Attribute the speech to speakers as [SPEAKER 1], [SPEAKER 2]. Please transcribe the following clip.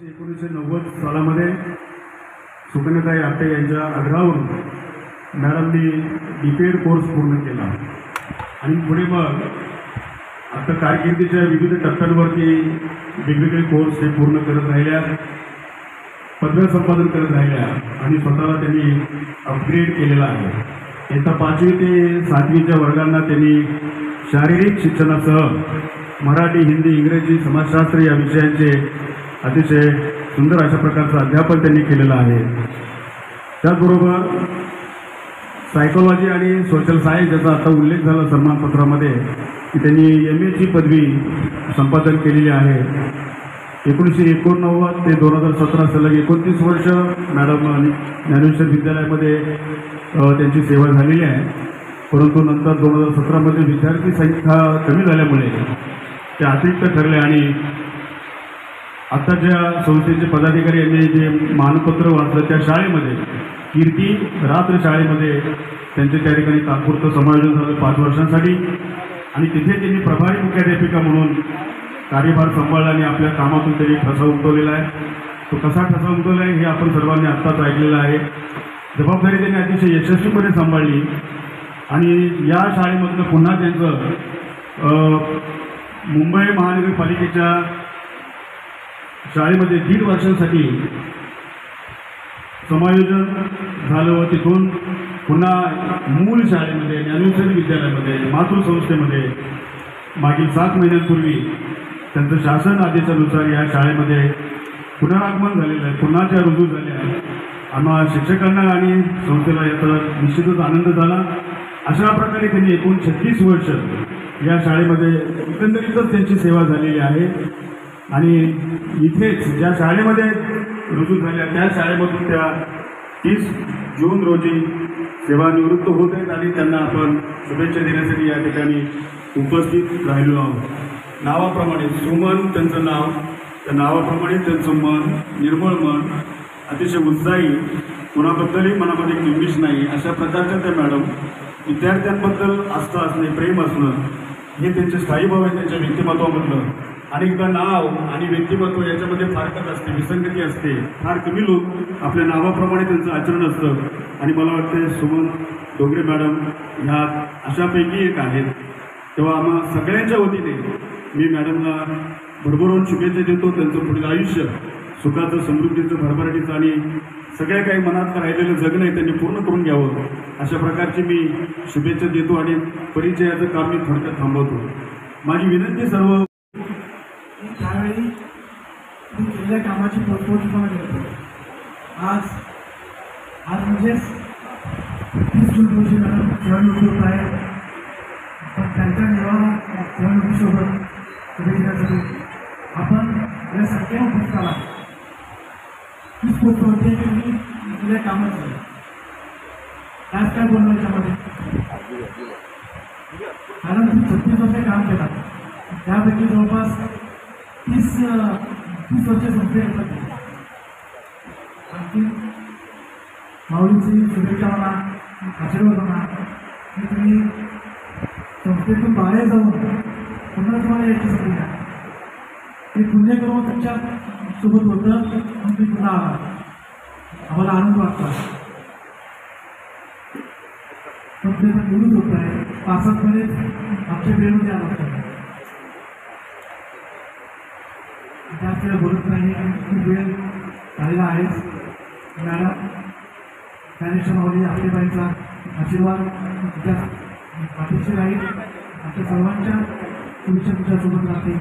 [SPEAKER 1] 1990 सालामध्ये सुकन्याताई आपटे यांच्या आग्रहावरून मॅडमनी DPED कोर्स पूर्ण केला आणि पुढे मग आता कारकिर्दीच्या विविध टप्प्यांवरती वेगवेगळे कोर्स हे पूर्ण करत राहिल्या, पदव्या संपादन करत राहिल्या आणि स्वतःला त्यांनी अपग्रेड केलेला आहे. इयत्ता 5वी ते 7वीच्या वर्गांना त्यांनी शारीरिक शिक्षणासह मराठी, हिंदी, इंग्रजी, समाजशास्त्र या विषयांचे अतिशय सुंदर अशा प्रकारचं अध्यापन त्यांनी केलेलं आहे. त्याचबरोबर सायकोलॉजी आणि सोशल सायन्स याचा आता उल्लेख झाला सन्मानपत्रामध्ये की त्यांनी MA ची पदवी संपादन केलेली आहे. 1989 ते 2017 सलग 29 वर्ष मॅडम ज्ञानेश्वर विद्यालयामध्ये त्यांची सेवा झालेली आहे. परंतु नंतर 2017 विद्यार्थी संख्या कमी झाल्यामुळे ते अतिरिक्त ठरले आणि आत्ताच्या संस्थेचे पदाधिकारी यांनी जे मानपत्र वाचलं त्या शाळेमध्ये कीर्ती रात्र शाळेमध्ये त्यांचे त्या ठिकाणी तात्पुरतं समायोजन झालं 5 वर्षांसाठी आणि तिथे त्यांनी प्रभारी मुख्याध्यापिका म्हणून कार्यभार सांभाळला आणि आपल्या कामातून त्यांनी ठसा उमटवलेला आहे. तो कसा ठसा उमटवला आहे हे आपण सर्वांनी आत्ताच ऐकलेलं आहे. जबाबदारी त्यांनी अतिशय यशस्वीपणे सांभाळली आणि या शाळेमधलं पुन्हा त्यांचं मुंबई महानगरपालिकेच्या शाळेमध्ये 1.5 वर्षांसाठी समायोजन झालं व तिथून पुन्हा मूळ शाळेमध्ये ज्ञानेश्वर विद्यालयामध्ये मातृसंस्थेमध्ये मागील 7 महिन्यांपूर्वी त्यांचं शासन आदेशानुसार या शाळेमध्ये पुनरागमन झालेलं आहे, पुन्हा त्या रुजू झाल्या. आम्हा शिक्षकांना आणि संस्थेला याचा निश्चितच आनंद झाला. अशा प्रकारे त्यांनी एकूण 36 वर्ष या शाळेमध्ये एकंदरीतच त्यांची सेवा झालेली आहे आणि इथेच ज्या शाळेमध्ये रुजू झाल्या त्या शाळेमधून त्या 30 जून रोजी सेवानिवृत्त होत आहेत आणि त्यांना आपण शुभेच्छा देण्यासाठी या ठिकाणी उपस्थित राहिलो आहोत. नावाप्रमाणे सुमन त्यांचं नाव, त्या नावाप्रमाणे त्यांचं मन निर्मळ मन, अतिशय उत्साही, कोणाबद्दलही मनामध्ये किंबिश नाही अशा प्रकारच्या त्या मॅडम. विद्यार्थ्यांबद्दल आस्था असणे, प्रेम असणं हे त्यांचे स्थायीभाव आहे त्यांच्या व्यक्तिमत्वामधलं. अनेकदा नाव आणि व्यक्तिमत्व याच्यामध्ये फारकत असते, विसंगती असते. फार कमी लोक आपल्या नावाप्रमाणे त्यांचं आचरण असतं आणि मला वाटतं सुमन डोंगरे मॅडम ह्या अशापैकी एक आहेत. तेव्हा आम्हा सगळ्यांच्या वतीने मी मॅडमला भरभरून शुभेच्छा देतो. त्यांचं पुढील आयुष्य सुखाचं, समृद्धीचं, भरभराटीचं आणि सगळ्या काही मनात राहिलेलं जगणं आहे त्यांनी पूर्ण करून घ्यावं अशा प्रकारची मी शुभेच्छा देतो आणि परिचयाचं काम मी थोडक्यात थांबवतो. माझी विनंती सर्व
[SPEAKER 2] त्यावेळी मी केलेल्या कामाची पोचपोचपणा करतो. आज म्हणजेच 30 जून रोजी मॅडम सेवानिवृत्त आहे. पण त्यांच्या सेवानिवृत्तीसोबत शुभेच्छेसाठी आपण या संख्येनं पुस्तकाला 30 पोस्ट होते की मी केलेल्या कामाचं त्याच काय बोलणं याच्यामध्ये कारण तुम्ही 36 वर्ष काम केला, त्यापैकी जवळपास 30 वर्ष संस्थे येतात. आणखी माऊलींची शुभेच्छा म्हणा, आशीर्वाद म्हणा की तुम्ही संस्थेतून बाहेर जाऊन पुन्हा तुम्हाला यायची संधी द्या. ते पुण्य करून तुमच्या सोबत होतं म्हणून तुम्ही पुन्हा आम्हाला आनंद वाटतो. संस्थेचा निवृत्त होत आहे 5-7 महिने आमच्या वेळेमध्ये आला होता. जास्त वेळ बोलत नाही, खूप वेळ झालेला आहेच. मॅडम ज्ञानेश्वर माऊली आपलेबाईंचा आशीर्वाद तुमच्या पाठीशी राहील. आमच्या सर्वांच्या शुभेच्छा तुमच्यासोबत राहतील.